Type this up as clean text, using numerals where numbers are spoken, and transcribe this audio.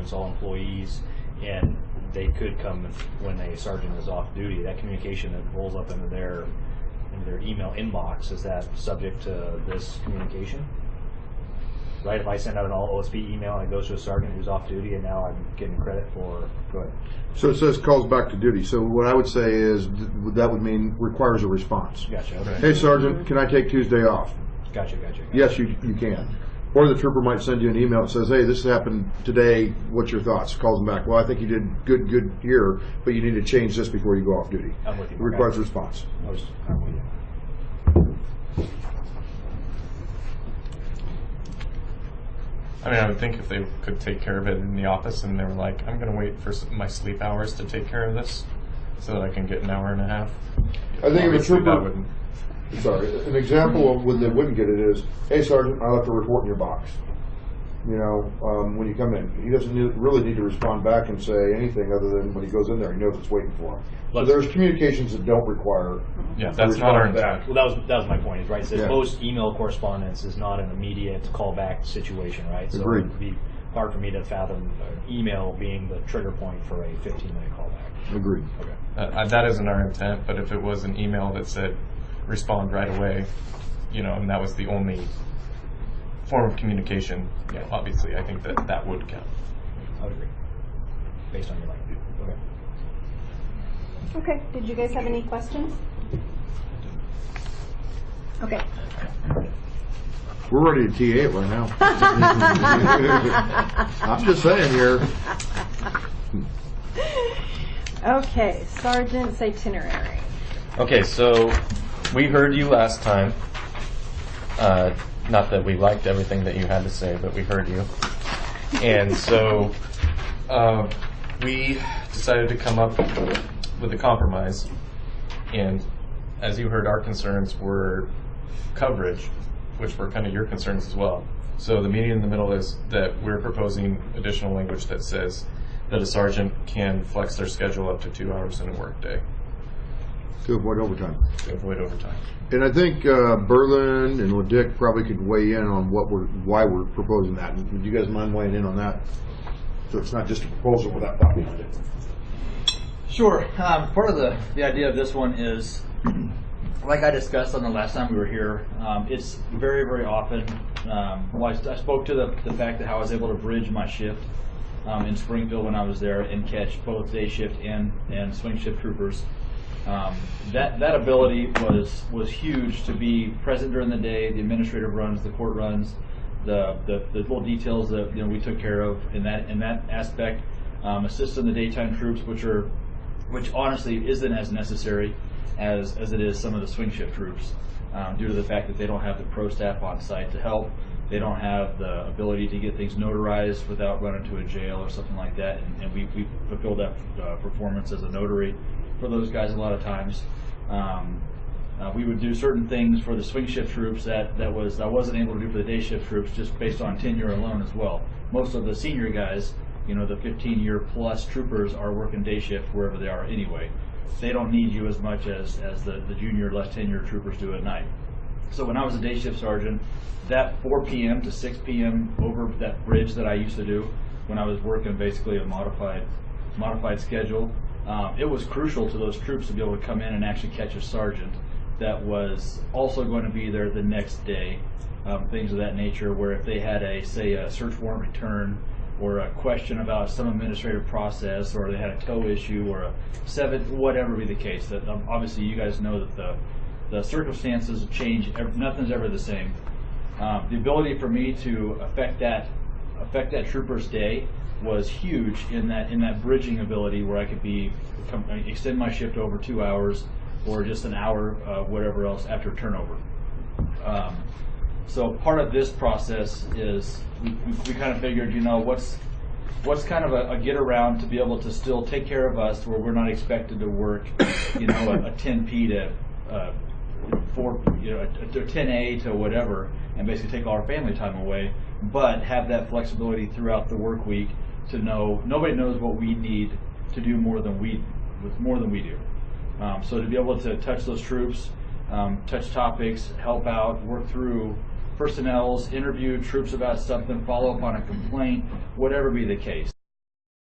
sergeants, all employees, and they could come when a sergeant is off duty. That communication that rolls up into their email inbox, is that subject to this communication? Right, if I send out an all OSP email and it goes to a sergeant who's off duty, and now I'm getting credit for, go ahead. So it says calls back to duty. So what I would say is that would mean requires a response. Gotcha. Okay. Hey, Sergeant, can I take Tuesday off? Gotcha. Yes, you can. Or the trooper might send you an email that says, hey, this happened today. What's your thoughts? Calls them back. Well, I think you did good here, but you need to change this before you go off duty. I'm with you. It requires a response. I'm with you. I mean, I would think if they could take care of it in the office and they were like, I'm going to wait for my sleep hours to take care of this so that I can get an hour and a half. I think if a trooper, wouldn't. sorry, an example of when they wouldn't get it is, hey, Sergeant, I left a report in your box. You know, when you come in, he doesn't really need to respond back and say anything other than when he goes in there, he knows it's waiting for him. So there's communications that don't require. Yeah, that's not our intent. Well, that was my point. Is right. It says Yeah. most email correspondence is not an immediate callback situation, right? So Agreed. it would be hard for me to fathom email being the trigger point for a 15-minute callback. Agreed. Okay. That isn't our intent, but if it was an email that said respond right away, you know, and that was the only form of communication, yeah, obviously I think that would count. I would agree. Based on your language. Okay. Okay, did you guys have any questions? Okay. We're ready to TA it right now. I'm just saying here. Okay, Sergeant's itinerary. Okay, so we heard you last time. Not that we liked everything that you had to say, but we heard you. And so we decided to come up with a compromise. And as you heard, our concerns were coverage, which were kind of your concerns as well. So the meeting in the middle is that we're proposing additional language that says that a sergeant can flex their schedule up to 2 hours in a workday. To avoid overtime. To avoid overtime. And I think Berlin and LeDick probably could weigh in on why we're proposing that. Would you guys mind weighing in on that? So it's not just a proposal without thought behind it. Sure. Part of the idea of this one is, like I discussed on the last time we were here, it's very, very often, I spoke to the fact that how I was able to bridge my shift in Springfield when I was there and catch both day shift and swing shift troopers. That ability was huge, to be present during the day, the administrative runs, the court runs, the little details that we took care of in that aspect. Assist in the daytime troops, which honestly isn't as necessary as it is some of the swing shift troops, due to the fact that they don't have the pro staff on site to help. They don't have the ability to get things notarized without running to a jail or something like that, and we fulfill that performance as a notary for those guys a lot of times. We would do certain things for the swing shift troops that I wasn't able to do for the day shift troops, just based on tenure alone as well. Most of the senior guys, the 15-year plus troopers, are working day shift wherever they are anyway. They don't need you as much as the junior, less tenured troopers do at night. So when I was a day shift sergeant, that 4 p.m. to 6 p.m. over that bridge that I used to do when I was working basically a modified schedule, it was crucial to those troops to be able to come in and actually catch a sergeant that was also going to be there the next day, things of that nature, where if they had a search warrant return, or a question about some administrative process, or they had a tow issue, or whatever be the case, that obviously you guys know that the circumstances change, nothing's ever the same. The ability for me to affect that trooper's day was huge in that bridging ability, where I could extend my shift over 2 hours, or just an hour, whatever else after turnover. So part of this process is we kind of figured, what's kind of a get around to be able to still take care of us, where we're not expected to work, a 10P to 10A to whatever, and basically take all our family time away, but have that flexibility throughout the work week to know nobody knows what we need to do more than we do. So to be able to touch those troops, touch topics, help out, work through personnels, interview troops about something, follow up on a complaint, whatever be the case.